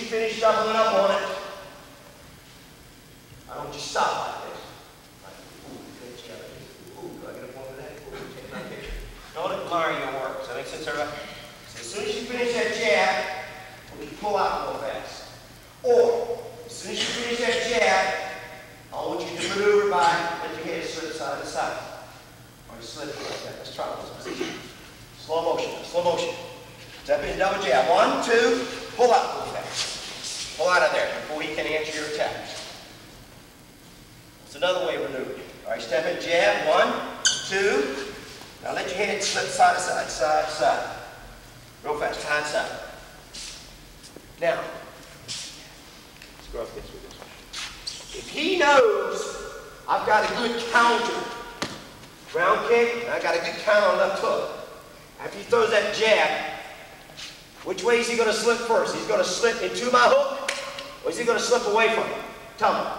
finish doubling up on it, I don't just stop like this. Ooh, good job. Ooh, do I get a point for that? Ooh, take my picture. Don't admire your work. Does that make sense, everybody? So as soon as you finish that jab, we pull out real fast. Or, as soon as you finish that jab, I want you to maneuver by, let your head slip side to side. Or slip like that. Let's try this position. Slow motion, slow motion. Step in, double jab. 1, 2, pull out real fast. Pull out of there before he can answer your attack. It's another way of maneuvering. All right, step in, jab. 1, 2. Now let your head slip side to side, side to side. Real fast, side to side. Now, let's go up this with this one. If he knows I've got a good counter, ground kick, and I got a good counter on left hook. After he throws that jab, which way is he going to slip first? He's going to slip into my hook, or is he going to slip away from it? Tell me.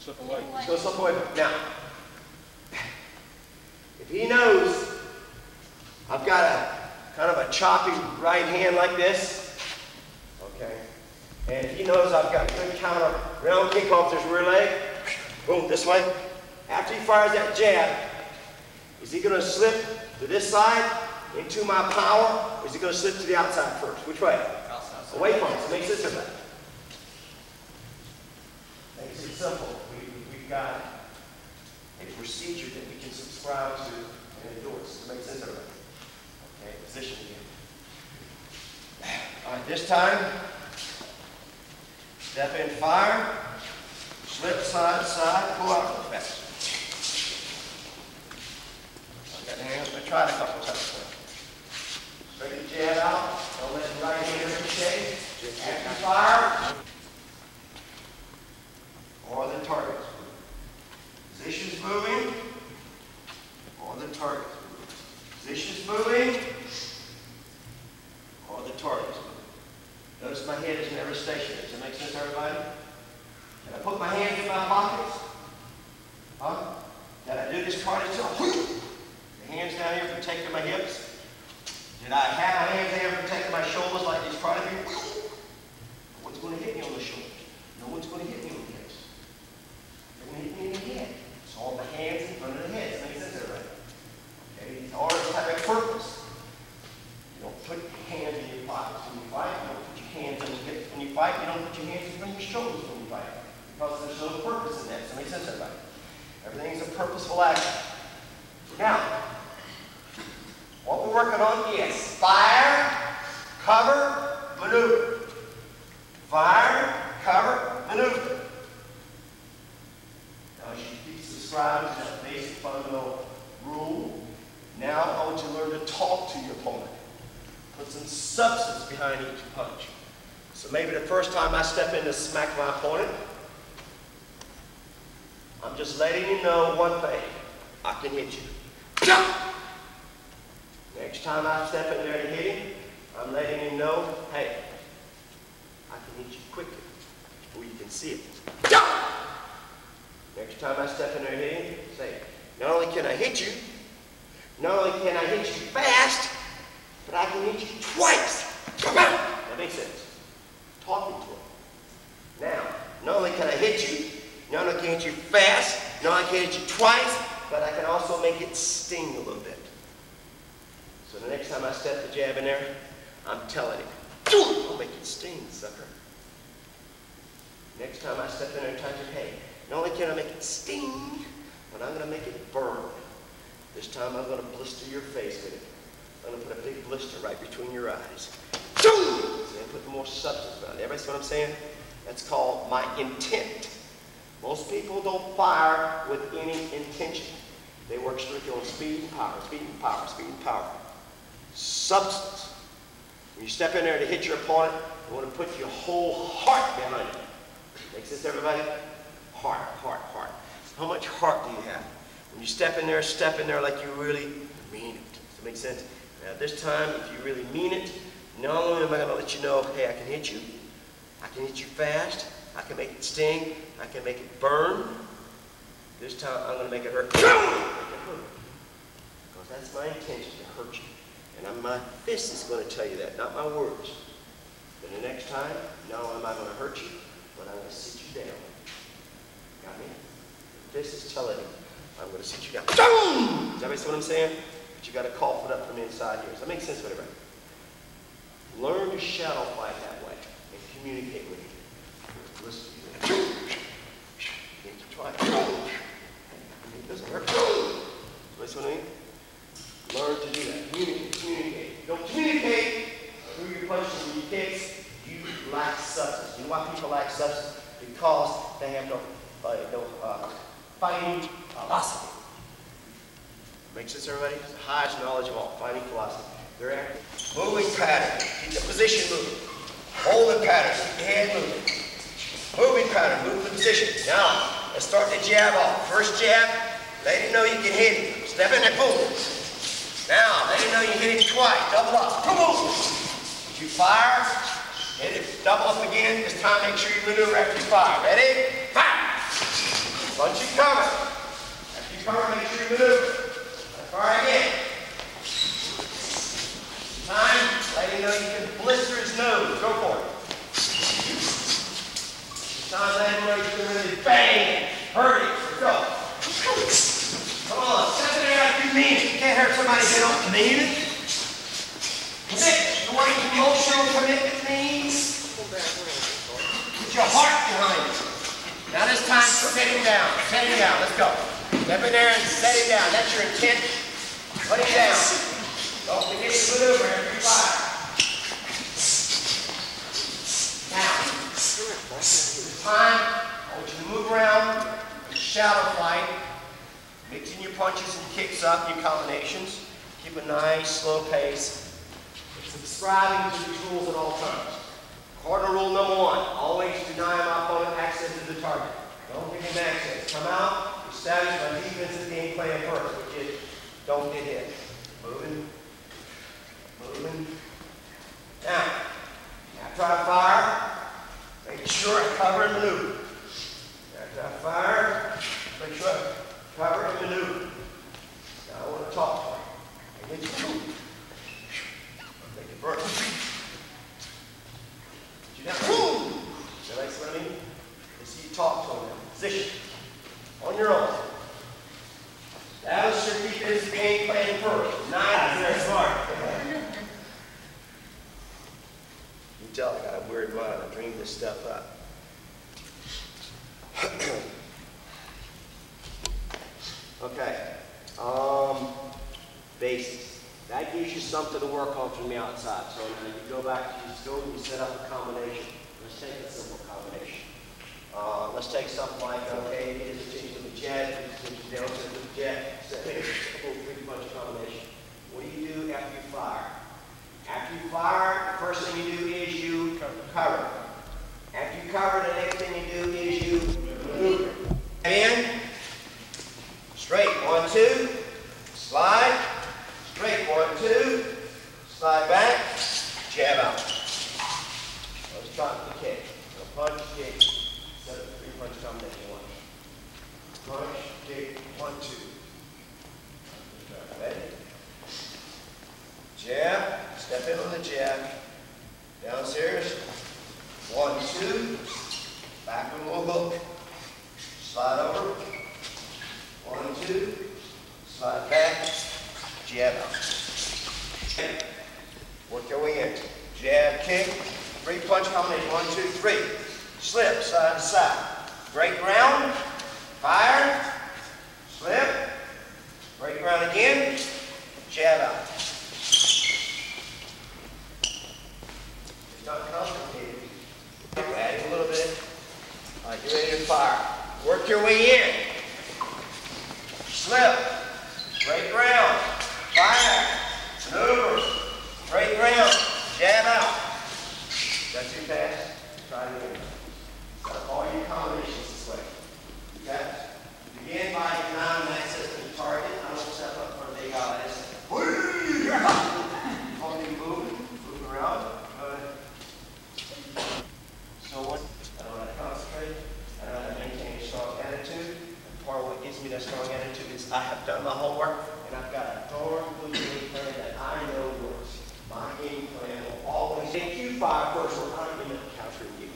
Slip away. He's going to slip away from it. Now, if he knows I've got a kind of a choppy right hand like this, okay, and if he knows I've got a good counter round kick off this rear leg, boom, this way. After he fires that jab, is he going to slip to this side into my power, or is he going to slip to the outside first? Which way? Outside. Away from it. So makes it simple. Makes it simple. We've got a procedure that we can subscribe to and endorse. It makes sense, everybody? Okay, position again. All right, this time, step in, fire, slip side to side, pull out real fast. Hands, I tried a couple times. Straight the jab out. Don't let the right hand ricochet. Just after fire. Or the target. Position's moving. Or the target. Position's moving. Or the target's moving. Notice my head is never stationary. Does that make sense, everybody? Can I put my hands in my pockets? Huh? Can I do this part itself? Hands down here protecting my hips. Did I have my hands there protecting my shoulders like these karate people? No one's going to hit me on the shoulders. No one's going to hit me on the hips. They're going to hit me in the head. So all the hands in front of the head. Does that make sense, right? Okay, these arms have a purpose. You don't put your hands in your pockets when you fight. You don't put your hands on your hips when you fight. You don't put your hands in front of your shoulders when you fight. Because there's no purpose in that. Does that make sense, everybody? Everything's a purposeful action. Now, what we're working on is fire, cover, maneuver. Fire, cover, maneuver. Now, as you keep subscribing to that basic fundamental rule, now I want you to learn to talk to your opponent. Put some substance behind each punch. So maybe the first time I step in to smack my opponent, I'm just letting you know one thing. I can hit you. Next time I step in there to hit him, I'm letting him know, hey, I can hit you quickly before you can see it. Next time I step in there to hit him, say, not only can I hit you, not only can I hit you fast, but I can hit you twice. That makes sense. Talking to him. Now, not only can I hit you, not only can I hit you fast, not only can I hit you twice, but I can also make it sting a little bit. So the next time I step the jab in there, I'm telling him, I'll make it sting, sucker. Next time I step in there and touch it, hey, not only can I make it sting, but I'm going to make it burn. This time I'm going to blister your face with it. I'm going to put a big blister right between your eyes. So I put more substance around it. Everybody see what I'm saying? That's called my intent. Most people don't fire with any intention. They work strictly on speed and power, speed and power, speed and power. Substance. When you step in there to hit your opponent, you want to put your whole heart behind it. Make sense, everybody? Heart, heart, heart. How much heart do you have? When you step in there like you really mean it. Does that make sense? Now this time, if you really mean it, not only am I going to let you know, hey, I can hit you. I can hit you fast. I can make it sting. I can make it burn. This time, I'm going to make it hurt. Make it hurt. Because that's my intention, to hurt you. And my fist is going to tell you that, not my words. Then the next time, not only am I going to hurt you, but I'm going to sit you down. Got me? This is telling you, I'm going to sit you down. Boom! Does everybody see what I'm saying? But you got to cough it up from inside here. Does that make sense with everybody? Learn to shadow fight that way and communicate with you. Listen to you. Try. It doesn't hurt. Listen to me. Learn to do that. Communicate. Don't communicate through your punches and your kicks. You lack substance. You know why people lack substance? Because they have no fighting philosophy. Make sense, everybody? It's the highest knowledge of all. Fighting philosophy. They're active. Moving pattern. Keep the position moving. Holding pattern. Keep the head moving. Moving pattern. Move the position. Now, let's start the jab off. First jab, let him know you can hit him. Step in and boom. Now, let him know you hit him twice. Double up. Boom. You fire. Hit it. Double up again. This time, make sure you maneuver after you fire. Ready? Fire. Once you cover. After you cover, make sure you maneuver. Fire again. Time. Let him know you can blister his nose. Go for it. Time. Let him know you can really bang. Hurt it. Let's go. Come on. Step it out if you mean it. You can't hurt somebody if they don't mean it. Commitment. You know what emotional commitment means? Put your heart behind it. Now this time, set him down. Set him down. Let's go. Step in there and set him down. That's your intent. Put him down. Don't forget to maneuver every fire. Now, this time, I want you to move around, shadow fight, mixing your punches and kicks up, your combinations. Keep a nice, slow pace. Subscribing to these rules at all times. Cardinal rule number 1, always deny my opponent access to the target. Don't give him access. Come out, establish my defensive game plan first, which is don't get hit. Moving, moving. Now, after I fire, make sure I cover and maneuver. After I fire, make sure I cover and maneuver. Now I want to talk to him. I get you moving. Make it burn. You got boom! Is that what I mean? Let's see you talk to him now. Position. On your own. Establish your defensive game plan first. Nice. Very smart. You can tell I got a weird mind. I dreamed this stuff up. Okay. Basics. That gives you something to work on from the outside. So now you go back to your school and you set up a combination. Let's take a simple combination. Let's take something like, okay, it is a change to the jet, it's down to the jet, set a simple 3-punch combination. What do you do after you fire? After you fire, the first thing you do is you cover. After you cover, the next thing you do is you maneuver. And straight, 1, 2, slide. Straight, 1, 2, slide back, jab out. Let's try the kick. So punch, kick, set up a 3-punch combination. 1. Punch, kick, 1, 2. Ready? Jab, step in on the jab. Downstairs. 1, 2, back with a little hook. Slide over. 1, 2, slide back. Jab out. Work your way in. Jab, kick, 3-punch combination. 1, 2, 3. Slip, side to side. Break ground, fire, slip, break ground again, jab out. It's not complicated. Add a little bit. All right, get ready to fire. Work your way in. Slip, break ground. Fire, maneuver, break ground, jab out. That's too fast. Try it again. Got all your combinations this way. Okay? Begin by denying access to the target. I don't step up for big eyes. Only move around. So what? I don't know how to concentrate. I don't know how to maintain a strong attitude. And part of what gives me that strong attitude is I have done my homework. And I've got a darn good game plan that I know works. My game plan will always make you fire first, we're not going to counter you.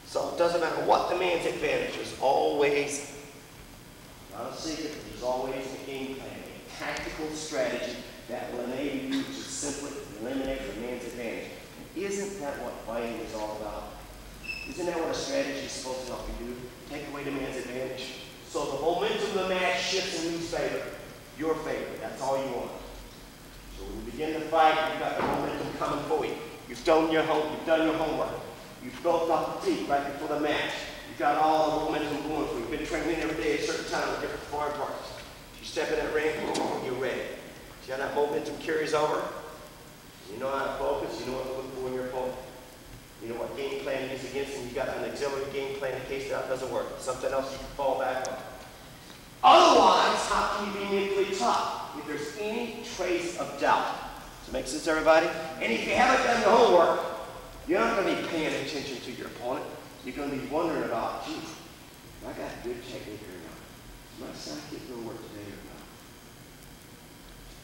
So it doesn't matter what the man's advantage is, always, not a secret, there's always a game plan, a tactical strategy that will enable you to simply eliminate the man's advantage. Isn't that what fighting is all about? Isn't that what a strategy is supposed to help you do? Take away the man's advantage. So the momentum of the match shifts in whose favor? Your favor. That's all you want. So when you begin to fight, you've got the momentum coming for you. You've done your homework. You've built up the feet right before the match. You've got all the momentum going for you. You've been training every day at a certain time with different foreign parts. You step in that ring, you're ready. See how that momentum carries over? You know how to focus. You know what to look for in your opponent. You know what game plan to use against him. You've got an auxiliary game plan in case that doesn't work. Something else you can fall back on. Otherwise, how can you be mentally tough if there's any trace of doubt? Does it make sense, everybody? And if you haven't done your homework, you're not going to be paying attention to your opponent. You're going to be wondering about, gee, I got good technique or not? Is my sidekick going to work today or not?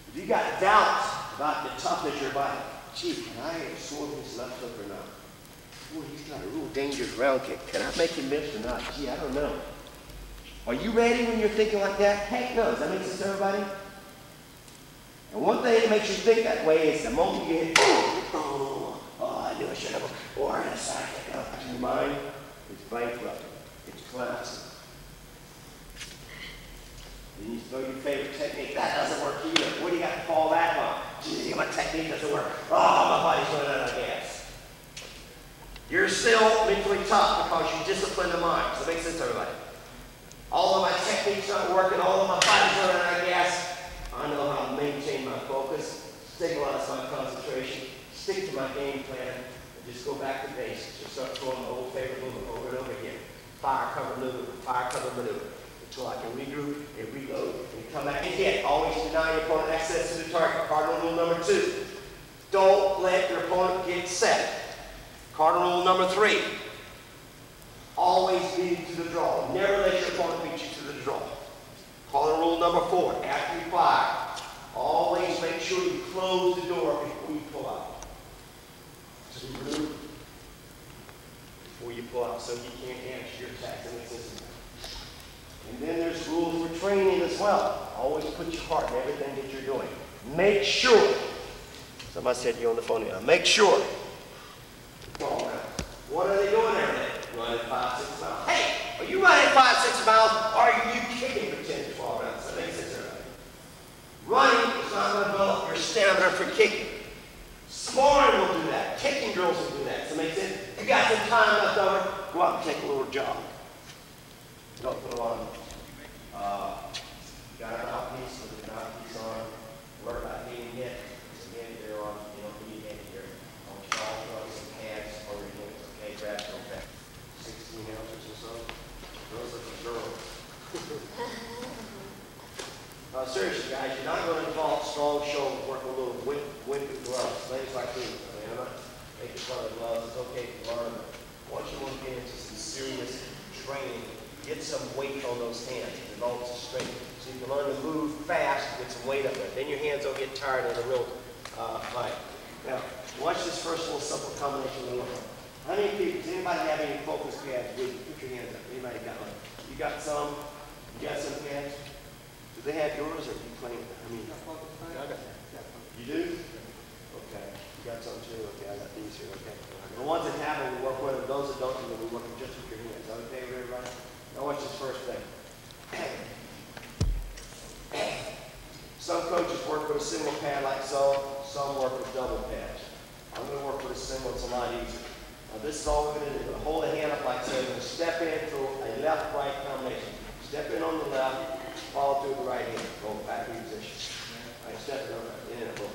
If you got doubts about the toughness of your body, gee, can I absorb his left hook or not? Boy, he's got a real dangerous round kick. Can I make him miss or not? Gee, I don't know. Are you ready when you're thinking like that? Heck no. Does that make sense to everybody? And one thing that makes you think that way is the moment you hit, oh, I knew I should have, or a sidekick up in your mind, it's bankrupt. It's collapsing. Then you throw your favorite technique. That doesn't work either. What do you got to fall back on? Gee, my technique doesn't work. Oh, my body's running out of gas. You're still mentally tough because you discipline the mind. Does that make sense to everybody? All of my techniques aren't working, all of my body's running out of gas. I know how to maintain my focus, stabilize my concentration, stick to my game plan, and just go back to basics. Just start throwing the old favorite movement over and over again. Fire, cover, maneuver, until I can regroup and reload and come back and hit. Always deny your opponent access to the target. Cardinal rule number 2. Don't let your opponent get set. Cardinal rule number 3. Always beat to the draw. Never let your opponent beat you to the draw. Cardinal rule number 4. After you fire, always make sure you close the door before you pull out. So you move before you pull out so he can't answer your attacks. And then there's rules for training as well. Always put your heart in everything that you're doing. Make sure. Somebody said you're on the phone now. Make sure. What are they doing every day? Running 5-6 miles. Hey, are you running 5-6 miles or are you kicking for 10 to 12 rounds? That makes sense, everybody. Running is not going to build up your stamina for kicking. Sparring will do that. Kicking drills will do that. So it makes sense. You got some time left over, go out and take a little jog. Don't put on. Got an mouthpiece, put the mouthpiece on. Work about getting hit. Again, they're on, you don't need any here. I want you all to run some pads or your hands. Okay, grab them back. 16 ounces or so. Those are for girls. Seriously, guys, you're not going to involve strong shoulders, work a little wimpy gloves, things like these. I mean, I'm not making fun of gloves. It's okay to learn. Once you want to get into some serious training, get some weight on those hands. It develops a strength. So you can learn to move fast with some weight up there. Then your hands don't get tired in a real fight. Now, watch this first little simple combination of the How many people, does anybody have any focus pads with you? Put your hands up. Anybody got one? You got some? You got some pads? Do they have yours or do you claim it? I mean, you do? Okay. You got some too? Okay, I got these here. Okay. The ones that have them, we work with them. Those that don't, we work with just with your hands. Okay, everybody? Now watch this first thing. Some coaches work with a single pad like so. Some work with double pads. I'm going to work with a single. It's a lot easier. Now this is all we're going to do. Hold the hand up like so. You're going to step into a left-right combination. Step in on the left, follow through the right hand. Go back in position. All right, step in on the right. In and boom.